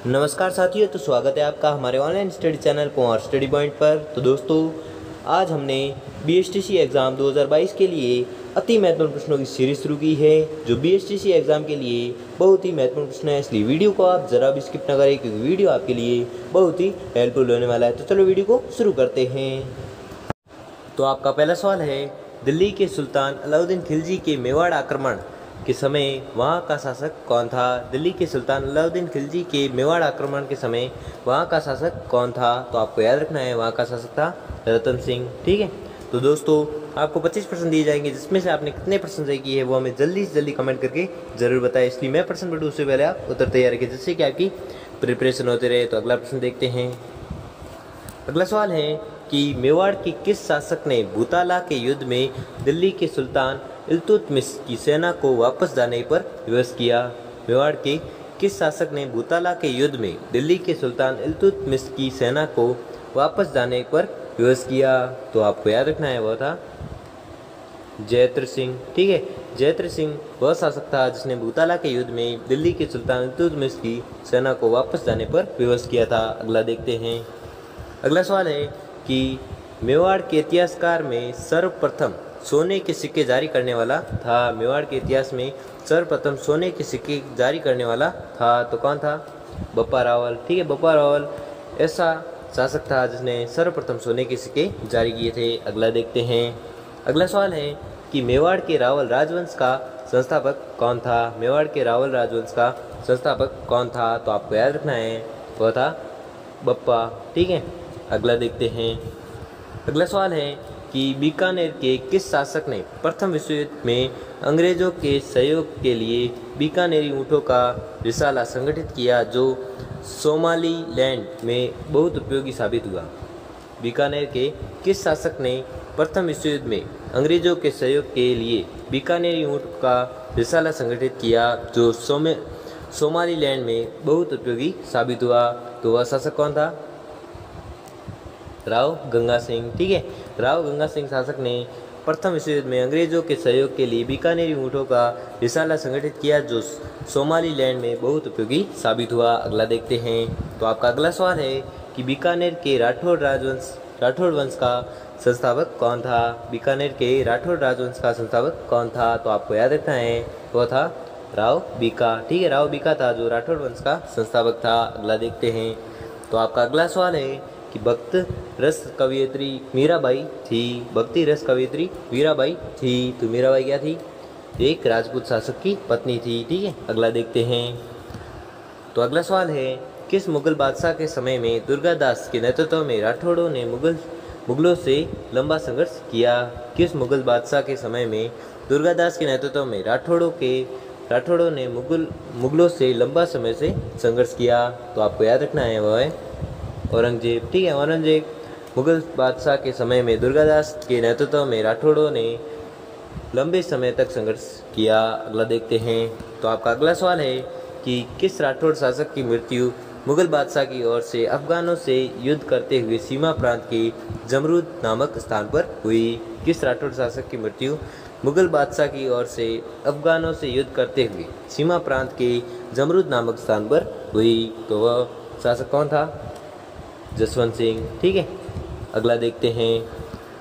नमस्कार साथियों, तो स्वागत है आपका हमारे ऑनलाइन स्टडी चैनल कुंवर स्टडी पॉइंट पर। तो दोस्तों, आज हमने बीएसटीसी एग्ज़ाम 2022 के लिए अति महत्वपूर्ण प्रश्नों की सीरीज शुरू की है, जो बीएसटीसी एग्ज़ाम के लिए बहुत ही महत्वपूर्ण प्रश्न है। इसलिए वीडियो को आप ज़रा भी स्किप ना करें, क्योंकि वीडियो आपके लिए बहुत ही हेल्पफुल होने वाला है। तो चलो वीडियो को शुरू करते हैं। तो आपका पहला सवाल है, दिल्ली के सुल्तान अलाउद्दीन खिलजी के मेवाड़ आक्रमण के समय वहाँ का शासक कौन था? दिल्ली के सुल्तान अलाउद्दीन खिलजी के मेवाड़ आक्रमण के समय वहाँ का शासक कौन था? तो आपको याद रखना है, वहाँ का शासक था रतन सिंह। ठीक है, तो दोस्तों आपको 25% दिए जाएंगे, जिसमें से आपने कितने प्रश्न सही किए हैं वो हमें जल्दी से जल्दी कमेंट करके ज़रूर बताएं। इसलिए मैं प्रश्न पढ़ूँ उससे पहले आप उत्तर तैयार रखें, जिससे कि आपकी प्रिपरेशन होते रहे। तो अगला प्रश्न देखते हैं। अगला सवाल है कि मेवाड़ के किस शासक ने भूताला के युद्ध में दिल्ली के सुल्तान इल्तुतमिश की सेना को वापस जाने पर विवश किया? मेवाड़ के किस शासक ने भूताला के युद्ध में दिल्ली के सुल्तान इल्तुतमिश की सेना को वापस जाने पर विवश किया? तो आपको याद रखना है, वह था जयद्रथ सिंह। ठीक है, जयद्रथ सिंह वह शासक था जिसने भूताला के युद्ध में दिल्ली के सुल्तान इल्तुतमिश की सेना को वापस जाने पर विवश किया था। अगला देखते हैं। अगला सवाल है कि मेवाड़ के इतिहासकार में सर्वप्रथम सोने के सिक्के जारी करने वाला था? मेवाड़ के इतिहास में सर्वप्रथम सोने के सिक्के जारी करने वाला था तो कौन था? बप्पा रावल। ठीक है, बप्पा रावल ऐसा शासक था जिसने सर्वप्रथम सोने के सिक्के जारी किए थे। अगला देखते हैं। अगला सवाल है कि मेवाड़ के रावल राजवंश का संस्थापक कौन था? मेवाड़ के रावल राजवंश का संस्थापक कौन था? तो आपको याद रखना है, वह था बप्पा। ठीक है, अगला देखते हैं। अगला सवाल है कि बीकानेर के किस शासक ने प्रथम विश्व युद्ध में अंग्रेजों के सहयोग के लिए बीकानेरी ऊँटों का रिसाला संगठित किया, जो सोमालीलैंड में बहुत उपयोगी साबित हुआ? बीकानेर के किस शासक ने प्रथम विश्व युद्ध में अंग्रेजों के सहयोग के लिए बीकानेरी ऊँट का रिसाला संगठित किया, जो सोमालीलैंड में बहुत उपयोगी साबित हुआ? तो वह शासक कौन था? राव गंगा सिंह। ठीक है, राव गंगा सिंह शासक ने प्रथम विश्व युद्ध में अंग्रेजों के सहयोग के लिए बीकानेरी ऊँटों का रिसाला संगठित किया, जो सोमालीलैंड में बहुत उपयोगी साबित हुआ। अगला देखते हैं। तो आपका अगला सवाल है कि बीकानेर के राठौड़ वंश का संस्थापक कौन था? बीकानेर के राठौड़ राजवंश का संस्थापक कौन था? तो आपको याद रखना है, वह था राव बीका। ठीक है, राव बीका था जो राठौड़ वंश का संस्थापक था। अगला देखते हैं। तो आपका अगला सवाल है कि भक्ति रस कवयित्री मीराबाई थी। तो मीराबाई क्या थी? एक राजपूत शासक की पत्नी थी। ठीक है, अगला देखते हैं। तो अगला सवाल है, किस मुगल बादशाह के समय में दुर्गादास के नेतृत्व में राठौड़ों ने मुगलों से लंबा संघर्ष किया? किस मुगल बादशाह के समय में दुर्गादास के नेतृत्व में राठौड़ों ने मुगलों से लंबा समय से संघर्ष किया? तो आपको याद रखना है, वह है औरंगजेब। ठीक है, औरंगजेब मुगल बादशाह के समय में दुर्गादास के नेतृत्व में राठौड़ों ने लंबे समय तक संघर्ष किया। अगला देखते हैं। तो आपका अगला सवाल है कि किस राठौड़ शासक की मृत्यु मुगल बादशाह की ओर से अफगानों से युद्ध करते हुए सीमा प्रांत के जमरूद नामक स्थान पर हुई? किस राठौड़ शासक की मृत्यु मुगल बादशाह की ओर से अफगानों से युद्ध करते हुए सीमा प्रांत के जमरूद नामक स्थान पर हुई? तो वह शासक कौन था? जसवंत सिंह। ठीक है, अगला देखते हैं।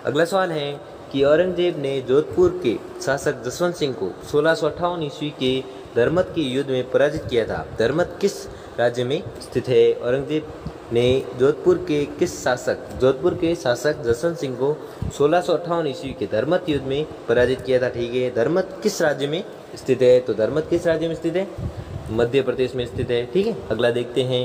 अगला सवाल है कि औरंगजेब ने जोधपुर के शासक जसवंत सिंह को 1658 ईस्वी के धर्मत के युद्ध में पराजित किया था। धर्मत किस राज्य में स्थित है? औरंगजेब ने जोधपुर के शासक जसवंत सिंह को 1658 ईस्वी के धर्मत युद्ध में पराजित किया था। ठीक है, धर्मत किस राज्य में स्थित है? तो धर्मत किस राज्य में स्थित है? मध्य प्रदेश में स्थित है। ठीक है, अगला देखते हैं।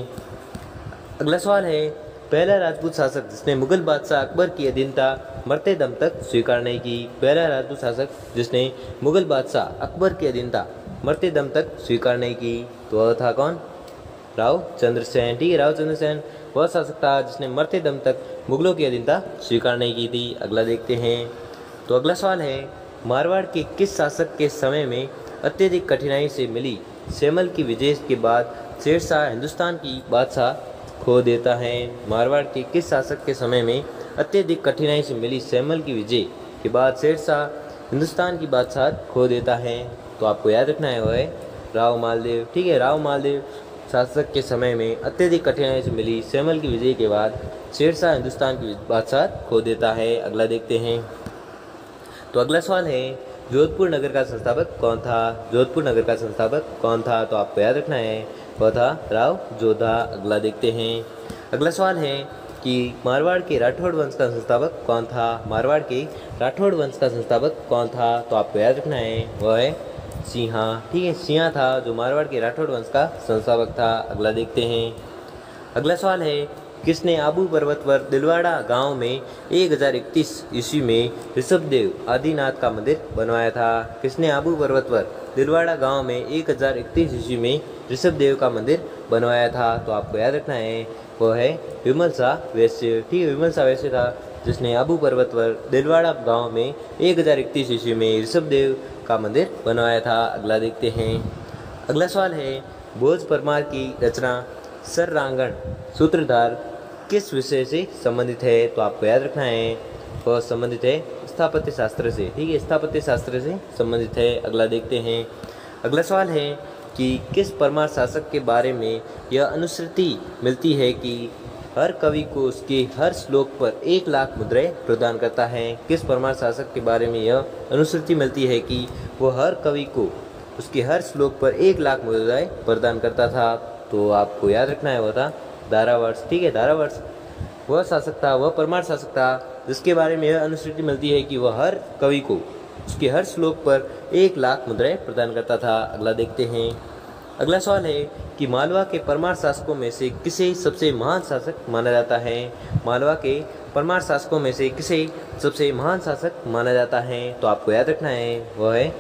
अगला सवाल है, पहला राजपूत शासक जिसने मुगल बादशाह अकबर की अधीनता मरते दम तक स्वीकार नहीं की? पहला राजपूत शासक जिसने मुगल बादशाह अकबर की अधीनता मरते दम तक स्वीकार नहीं की, तो वह था कौन? राव चंद्रसेन। ठीक है, राव चंद्रसेन वह शासक था जिसने मरते दम तक मुगलों की अधीनता स्वीकार नहीं की थी। अगला देखते हैं। तो अगला सवाल है, मारवाड़ के किस शासक के समय में अत्यधिक कठिनाई से मिली सैमल की विजय के बाद शेरशाह हिंदुस्तान की बादशाह खो देता है? मारवाड़ के किस शासक के समय में अत्यधिक कठिनाई से मिली सैमल की विजय के बाद शेरशाह हिंदुस्तान की बादशाह खो देता है? तो आपको याद रखना है, वह है राव मालदेव। ठीक है, राव मालदेव शासक के समय में अत्यधिक कठिनाई से मिली सैमल की विजय के बाद शेरशाह हिंदुस्तान की बादशाह खो देता है। अगला देखते हैं। तो अगला सवाल है, जोधपुर नगर का संस्थापक कौन था? जोधपुर नगर का संस्थापक कौन था? तो आपको याद रखना है वह था राव जोधा। अगला देखते हैं। अगला सवाल है कि मारवाड़ के राठौड़ वंश का संस्थापक कौन था? मारवाड़ के राठौड़ वंश का संस्थापक कौन था? तो आपको याद रखना है वह है सिंहा। ठीक है, सिंहा था जो मारवाड़ के राठौड़ वंश का संस्थापक था। अगला देखते हैं। अगला सवाल है, किसने आबू पर्वत पर दिलवाड़ा गांव में 1031 ईस्वी में ऋषभदेव आदिनाथ का मंदिर बनवाया था? किसने आबू पर्वत पर दिलवाड़ा गांव में 1031 ईस्वी में ऋषभदेव का मंदिर बनवाया था? तो आपको याद रखना है वह है विमल शाह वैश्य। ठीक है, विमल शाह वैश्य था जिसने आबू पर्वत पर दिलवाड़ा गांव में 1031 ईस्वी में ऋषभदेव का मंदिर बनवाया था। अगला देखते हैं। अगला सवाल है, भोज परमार की रचना सररांगण सूत्रधार किस विषय से संबंधित है? तो आपको याद रखना है वह संबंधित है स्थापत्य शास्त्र से। ठीक है, स्थापत्य शास्त्र से संबंधित है। अगला देखते हैं। अगला सवाल है कि किस परमार शासक के बारे में यह अनुश्रुति मिलती है कि हर कवि को उसके हर श्लोक पर 1 लाख मुद्राएं प्रदान करता है? किस परमार शासक के बारे में यह अनुश्रुति मिलती है कि वह हर कवि को उसके हर श्लोक पर 1 लाख मुद्राएं प्रदान करता था? तो आपको याद रखना है वह था दारावर्ष। ठीक है, दारावर्ष वह शासक था, वह परमार शासक था जिसके बारे में यह अनुश्रुति मिलती है कि वह हर कवि को उसके हर श्लोक पर 1 लाख मुद्राएं प्रदान करता था। अगला देखते हैं। अगला सवाल है कि मालवा के परमार शासकों में से किसे सबसे महान शासक माना जाता है? मालवा के परमार शासकों में से किसे सबसे महान शासक माना जाता है? तो आपको याद रखना है वह है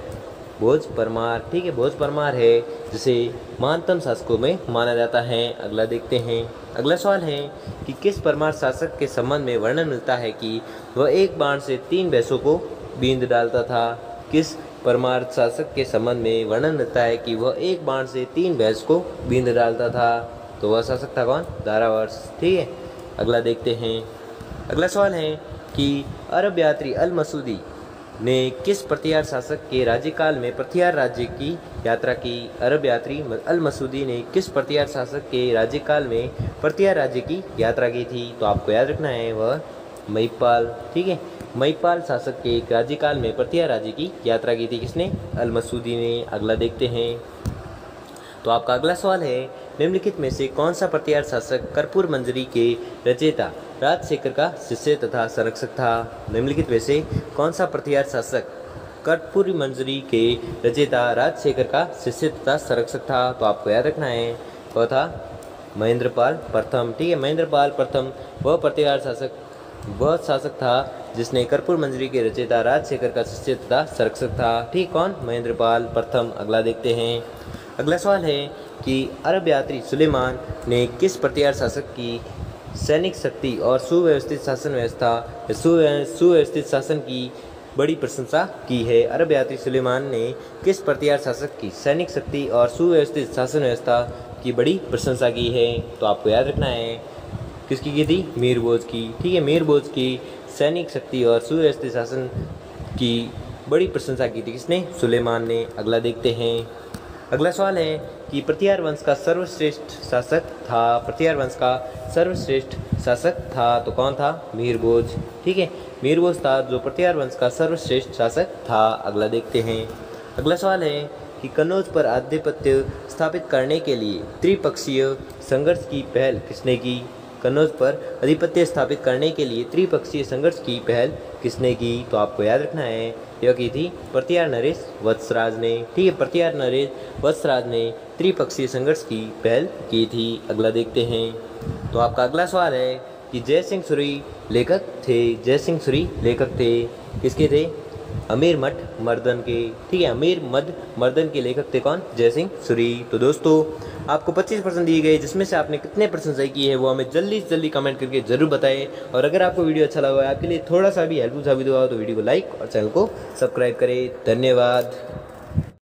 भोज परमार। ठीक है, भोज परमार है जिसे महानतम शासकों में माना जाता है। अगला देखते हैं। अगला सवाल है कि किस परमार शासक के संबंध में वर्णन मिलता है कि वह एक बाण से 3 भैंसों को बींद डालता था? किस परमार शासक के संबंध में वर्णन मिलता है कि वह एक बाण से 3 भैंस को बींद डालता था? तो वह शासक था कौन? दारावर्ष। ठीक है, अगला देखते हैं। अगला सवाल है कि अरब यात्री अल मसूदी ने किस प्रतिहार शासक के राज्यकाल में प्रतिहार राज्य की यात्रा की? अरब यात्री अल मसूदी ने किस प्रतिहार शासक के राज्यकाल में प्रतिहार राज्य की यात्रा की थी? तो आपको याद रखना है वह महिपाल। ठीक है, महिपाल शासक के राज्यकाल में प्रतिहार राज्य की यात्रा की थी किसने? अल मसूदी ने। अगला देखते हैं। तो आपका अगला सवाल है, निम्नलिखित में से कौन सा प्रतिहार शासक कर्पूर मंजरी के रचयिता राजशेखर का शिष्य तथा संरक्षक था? निम्नलिखित में से कौन सा प्रतिहार शासक कर्पूर मंजरी के रचयिता राजशेखर का शिष्य तथा संरक्षक था? तो आपको याद रखना है वह था महेंद्रपाल प्रथम। ठीक है, महेंद्रपाल प्रथम वह प्रतिहार शासक वह शासक था जिसने कर्पूर मंजरी के रचयिता राजशेखर का शिष्य तथा संरक्षक था। ठीक, कौन? महेंद्रपाल प्रथम। अगला देखते हैं। अगला सवाल है कि अरब यात्री सुलेमान ने किस प्रतिहार शासक की सैनिक शक्ति और सुव्यवस्थित शासन व्यवस्था सुव्यवस्थित शासन की बड़ी प्रशंसा की है? अरब यात्री सुलेमान ने किस प्रतिहार शासक की सैनिक शक्ति और सुव्यवस्थित शासन व्यवस्था की बड़ी प्रशंसा की है? तो आपको याद रखना है किसकी की थी? मीरबोज की। ठीक है, मीरबोज की सैनिक शक्ति और सुव्यवस्थित शासन की बड़ी प्रशंसा की थी किसने? सुलेमान ने। अगला देखते हैं। अगला सवाल है कि प्रतिहार वंश का सर्वश्रेष्ठ शासक था? प्रतिहार वंश का सर्वश्रेष्ठ शासक था तो कौन था? मीरबोज। ठीक है, मीरबोज था जो प्रतिहार वंश का सर्वश्रेष्ठ शासक था। अगला देखते हैं। अगला सवाल है कि कन्नौज पर आधिपत्य स्थापित करने के लिए त्रिपक्षीय संघर्ष की पहल किसने की? कन्नौज पर आधिपत्य स्थापित करने के लिए त्रिपक्षीय संघर्ष की पहल किसने की? तो आपको याद रखना है यह की थी प्रतिहार नरेश वत्सराज ने। ठीक है, प्रतिहार नरेश वत्सराज ने त्रिपक्षीय संघर्ष की पहल की थी। अगला देखते हैं। तो आपका अगला सवाल है कि जय सिंह सूरी लेखक थे? जय सिंह सूरी लेखक थे किसके थे? अमीर मठ मर्दन के। ठीक है, अमीर मद मर्दन के लेखक थे कौन? जय सिंह सूरी। तो दोस्तों आपको 25% दिए गए, जिसमें से आपने कितने % सही किए हैं वो हमें जल्दी से जल्दी कमेंट करके जरूर बताएं। और अगर आपको वीडियो अच्छा लगा, आपके लिए थोड़ा सा भी हेल्पफुल साबित हुआ तो वीडियो को लाइक और चैनल को सब्सक्राइब करें। धन्यवाद।